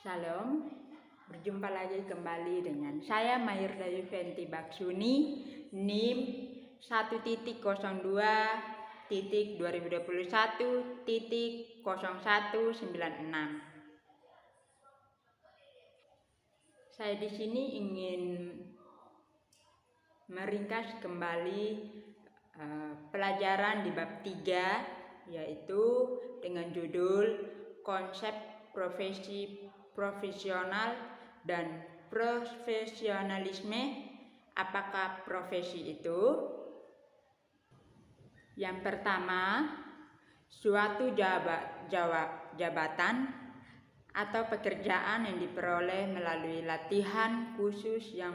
Shalom, berjumpa lagi kembali dengan saya Mayurda Yuventi Baksuni, NIM 1.02.2021.0196. Saya di sini ingin meringkas kembali pelajaran di bab 3, yaitu dengan judul konsep profesi profesional dan profesionalisme. Apakah profesi itu? Yang pertama, suatu jabatan atau pekerjaan yang diperoleh melalui latihan khusus yang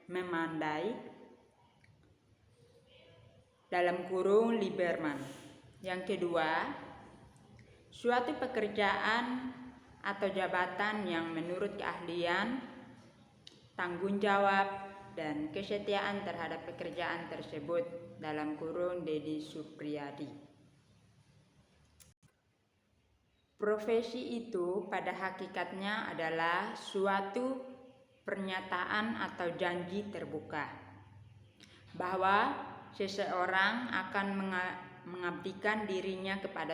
memadai, dalam kurung Lieberman. Yang kedua, suatu pekerjaan atau jabatan yang menurut keahlian, tanggung jawab, dan kesetiaan terhadap pekerjaan tersebut, dalam kurung Dedi Supriyadi. Profesi itu pada hakikatnya adalah suatu pernyataan atau janji terbuka bahwa seseorang akan mengabdikan dirinya kepada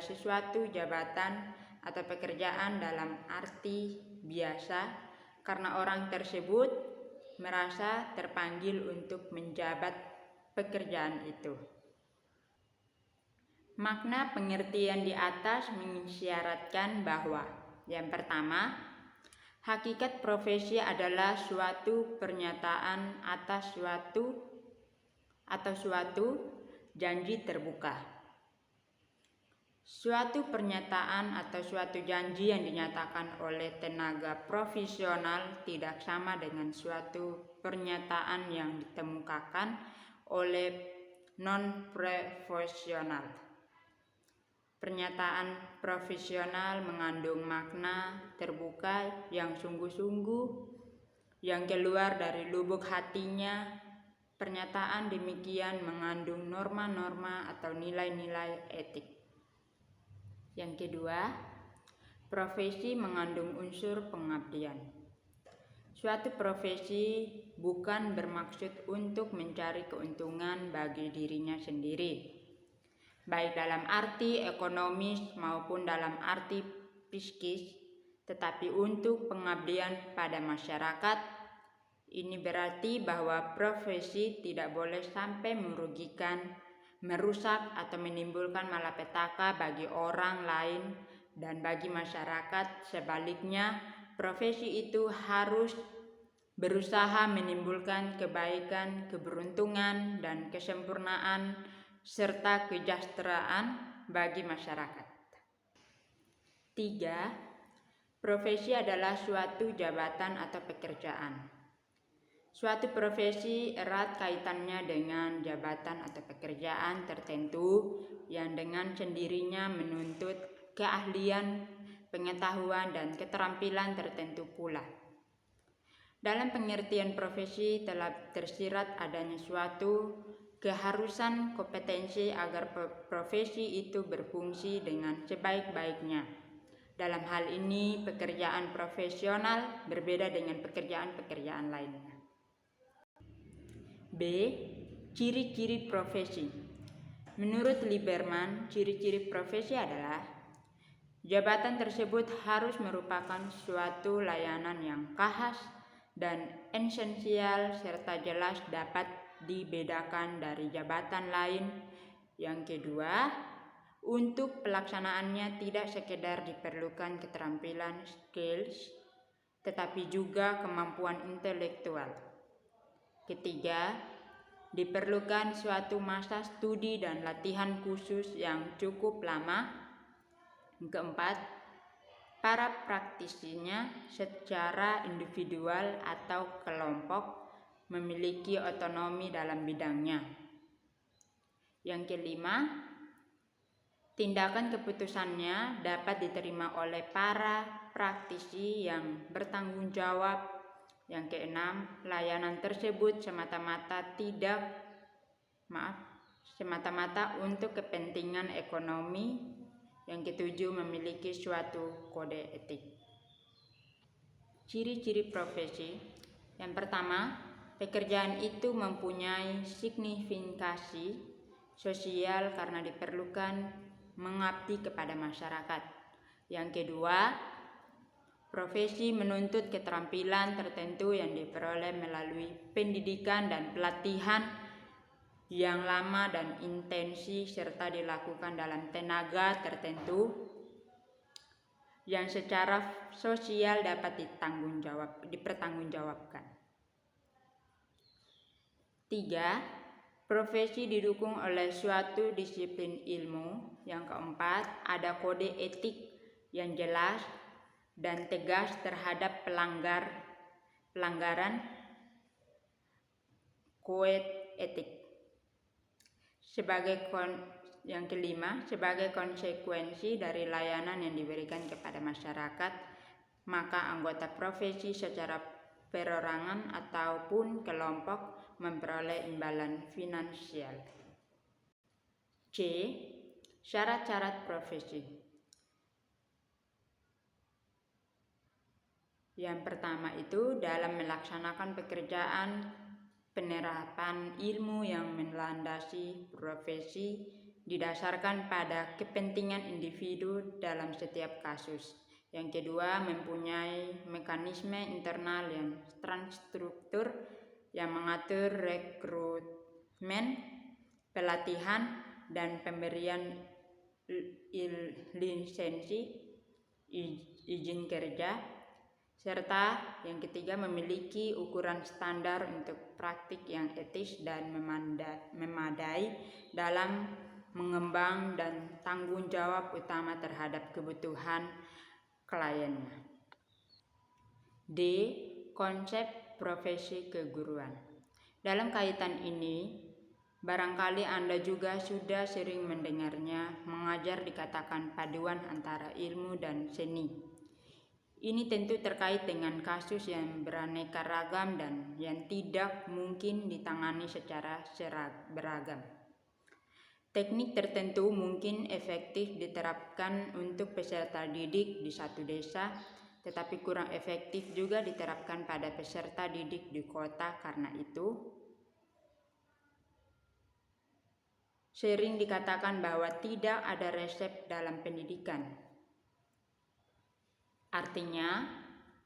sesuatu jabatan atau pekerjaan dalam arti biasa, karena orang tersebut merasa terpanggil untuk menjabat pekerjaan itu. Makna pengertian di atas mengisyaratkan bahwa yang pertama, hakikat profesi adalah suatu pernyataan atas suatu janji terbuka. Suatu pernyataan atau suatu janji yang dinyatakan oleh tenaga profesional tidak sama dengan suatu pernyataan yang dikemukakan oleh non-profesional. Pernyataan profesional mengandung makna terbuka yang sungguh-sungguh, yang keluar dari lubuk hatinya. Pernyataan demikian mengandung norma-norma atau nilai-nilai etik. Yang kedua, profesi mengandung unsur pengabdian. Suatu profesi bukan bermaksud untuk mencari keuntungan bagi dirinya sendiri, baik dalam arti ekonomis maupun dalam arti psikis, tetapi untuk pengabdian pada masyarakat. Ini berarti bahwa profesi tidak boleh sampai merugikan, merusak, atau menimbulkan malapetaka bagi orang lain dan bagi masyarakat. Sebaliknya, profesi itu harus berusaha menimbulkan kebaikan, keberuntungan, dan kesempurnaan serta kesejahteraan bagi masyarakat. 3. Profesi adalah suatu jabatan atau pekerjaan. Suatu profesi erat kaitannya dengan jabatan atau pekerjaan tertentu yang dengan sendirinya menuntut keahlian, pengetahuan, dan keterampilan tertentu pula. Dalam pengertian profesi telah tersirat adanya suatu keharusan kompetensi agar profesi itu berfungsi dengan sebaik-baiknya. Dalam hal ini, pekerjaan profesional berbeda dengan pekerjaan-pekerjaan lainnya. B. Ciri-ciri profesi. Menurut Lieberman, ciri-ciri profesi adalah jabatan tersebut harus merupakan suatu layanan yang khas dan esensial serta jelas dapat dibedakan dari jabatan lain. Yang kedua, untuk pelaksanaannya tidak sekedar diperlukan keterampilan skills, tetapi juga kemampuan intelektual. Ketiga, diperlukan suatu masa studi dan latihan khusus yang cukup lama. Keempat, para praktisinya secara individual atau kelompok memiliki otonomi dalam bidangnya. Yang kelima, tindakan keputusannya dapat diterima oleh para praktisi yang bertanggung jawab. Yang keenam, layanan tersebut semata-mata tidak semata-mata untuk kepentingan ekonomi. Yang ketujuh, memiliki suatu kode etik. Ciri-ciri profesi. Yang pertama, pekerjaan itu mempunyai signifikasi sosial karena diperlukan mengabdi kepada masyarakat. Yang kedua, profesi menuntut keterampilan tertentu yang diperoleh melalui pendidikan dan pelatihan yang lama dan intensi serta dilakukan dalam tenaga tertentu yang secara sosial dapat dipertanggungjawabkan. 3. Profesi didukung oleh suatu disiplin ilmu. Yang keempat, ada kode etik yang jelas dan tegas terhadap pelanggaran kode etik. Yang kelima, sebagai konsekuensi dari layanan yang diberikan kepada masyarakat, maka anggota profesi secara perorangan ataupun kelompok memperoleh imbalan finansial. C. Syarat-syarat profesi. Yang pertama itu dalam melaksanakan pekerjaan, penerapan ilmu yang melandasi profesi didasarkan pada kepentingan individu dalam setiap kasus. Yang kedua, mempunyai mekanisme internal yang terstruktur yang mengatur rekrutmen, pelatihan, dan pemberian lisensi izin kerja. Serta yang ketiga, memiliki ukuran standar untuk praktik yang etis dan memadai dalam mengembang dan tanggung jawab utama terhadap kebutuhan kliennya. D. Konsep profesi keguruan. Dalam kaitan ini, barangkali Anda juga sudah sering mendengarnya mengajar dikatakan paduan antara ilmu dan seni. Ini tentu terkait dengan kasus yang beraneka ragam dan yang tidak mungkin ditangani secara beragam. Teknik tertentu mungkin efektif diterapkan untuk peserta didik di satu desa, tetapi kurang efektif juga diterapkan pada peserta didik di kota. Karena itu, sering dikatakan bahwa tidak ada resep dalam pendidikan. Artinya,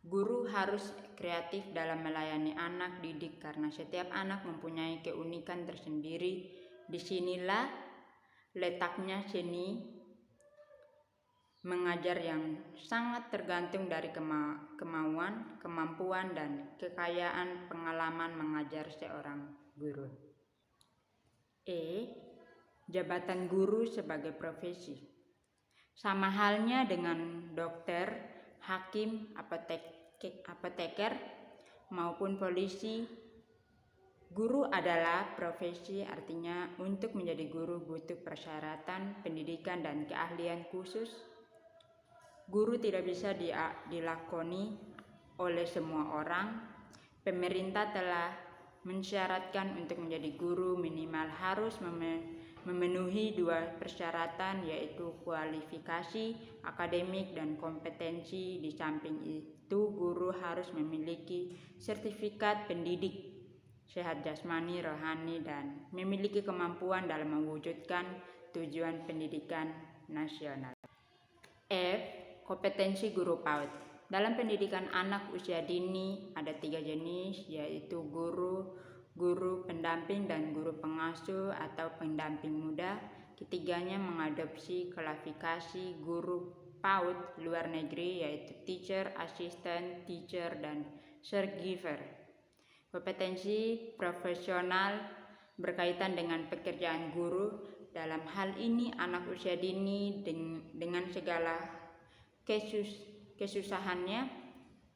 guru harus kreatif dalam melayani anak didik karena setiap anak mempunyai keunikan tersendiri. Disinilah letaknya seni mengajar yang sangat tergantung dari kemauan, kemampuan, dan kekayaan pengalaman mengajar seorang guru. E. Jabatan guru sebagai profesi. Sama halnya dengan dokter, hakim, apoteker, maupun polisi, guru adalah profesi. Artinya untuk menjadi guru butuh persyaratan, pendidikan, dan keahlian khusus. Guru tidak bisa dilakoni oleh semua orang. Pemerintah telah mensyaratkan untuk menjadi guru minimal harus memenuhi 2 persyaratan, yaitu kualifikasi akademik dan kompetensi. Di samping itu, guru harus memiliki sertifikat pendidik sehat jasmani, rohani, dan memiliki kemampuan dalam mewujudkan tujuan pendidikan nasional. F. Kompetensi guru PAUD. Dalam pendidikan anak usia dini ada 3 jenis, yaitu guru pendamping dan guru pengasuh atau pendamping muda. Ketiganya mengadopsi kualifikasi guru PAUD luar negeri, yaitu teacher, assistant teacher, dan caregiver. Kompetensi profesional berkaitan dengan pekerjaan guru. Dalam hal ini anak usia dini dengan segala kesusahannya,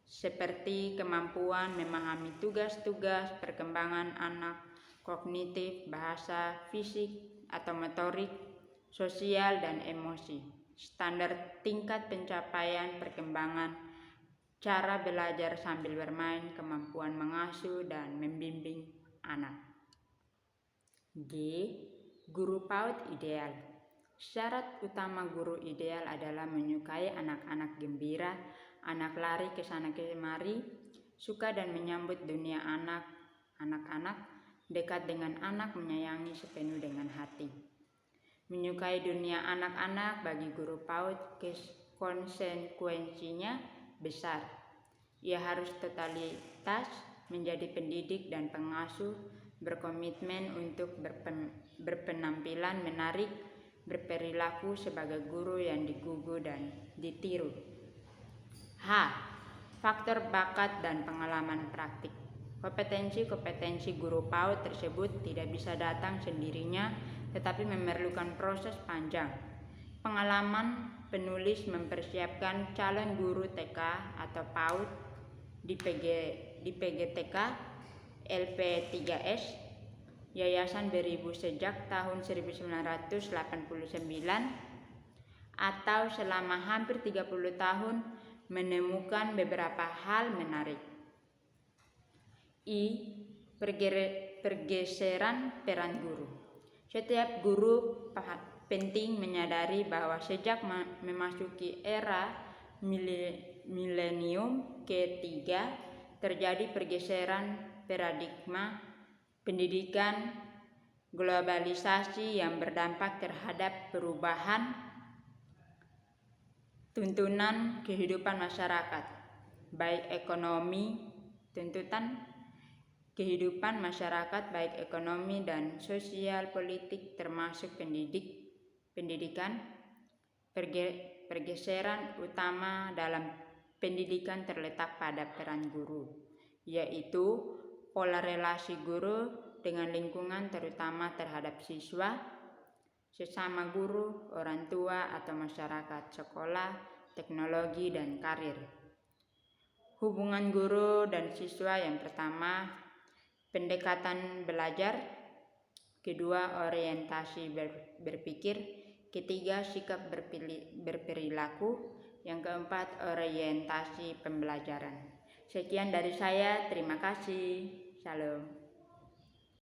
seperti kemampuan memahami tugas-tugas, perkembangan anak, kognitif, bahasa, fisik atau motorik, sosial, dan emosi, standar tingkat pencapaian perkembangan, cara belajar sambil bermain, kemampuan mengasuh dan membimbing anak. G. Guru PAUD ideal. Syarat utama guru ideal adalah menyukai anak-anak gembira, anak lari ke sana kemari, suka dan menyambut dunia anak-anak, dekat dengan anak, menyayangi sepenuh dengan hati. Menyukai dunia anak-anak bagi guru PAUD konsekuensinya besar. Ia harus totalitas menjadi pendidik dan pengasuh, berkomitmen untuk berpenampilan menarik, berperilaku sebagai guru yang digugu dan ditiru. H. Faktor bakat dan pengalaman praktik. Kompetensi guru PAUD tersebut tidak bisa datang sendirinya, tetapi memerlukan proses panjang. Pengalaman penulis mempersiapkan calon guru TK atau PAUD di PGTK, LP3S, Yayasan Beribu sejak tahun 1989 atau selama hampir 30 tahun menemukan beberapa hal menarik. I. Pergeseran peran guru. Setiap guru penting menyadari bahwa sejak memasuki era milenium ketiga terjadi pergeseran paradigma pendidikan globalisasi yang berdampak terhadap perubahan tuntunan kehidupan masyarakat, baik ekonomi, dan sosial politik termasuk pendidikan. Pergeseran utama dalam pendidikan terletak pada peran guru, yaitu pola relasi guru dengan lingkungan terutama terhadap siswa, sesama guru, orang tua atau masyarakat, sekolah, teknologi, dan karir. Hubungan guru dan siswa yang pertama, pendekatan belajar, kedua, orientasi berpikir, ketiga, sikap berperilaku, yang keempat, orientasi pembelajaran. Sekian dari saya, terima kasih. Shalom.